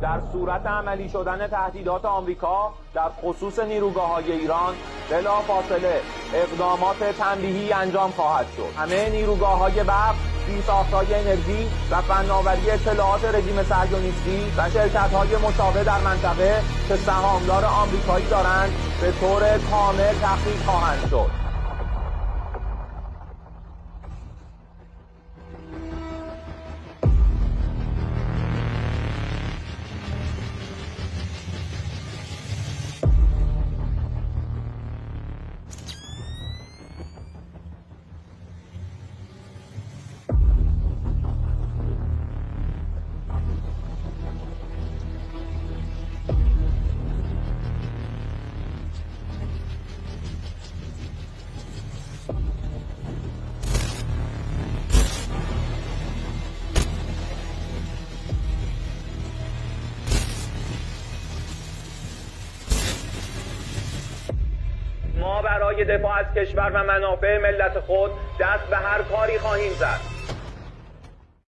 در صورت عملی شدن تهدیدات آمریکا در خصوص نیروگاه‌های ایران بلافاصله اقدامات تنبیهی انجام خواهد شد. همه نیروگاه‌های برق، زیرساخت‌های انرژی و فناوری اطلاعات رژیم صهیونیستی و شرکت‌های مشابه در منطقه که سهامدار آمریکایی دارند به طور کامل تخریب خواهند شد. ما برای دفاع از کشور و منافع ملت خود دست به هر کاری خواهیم زد.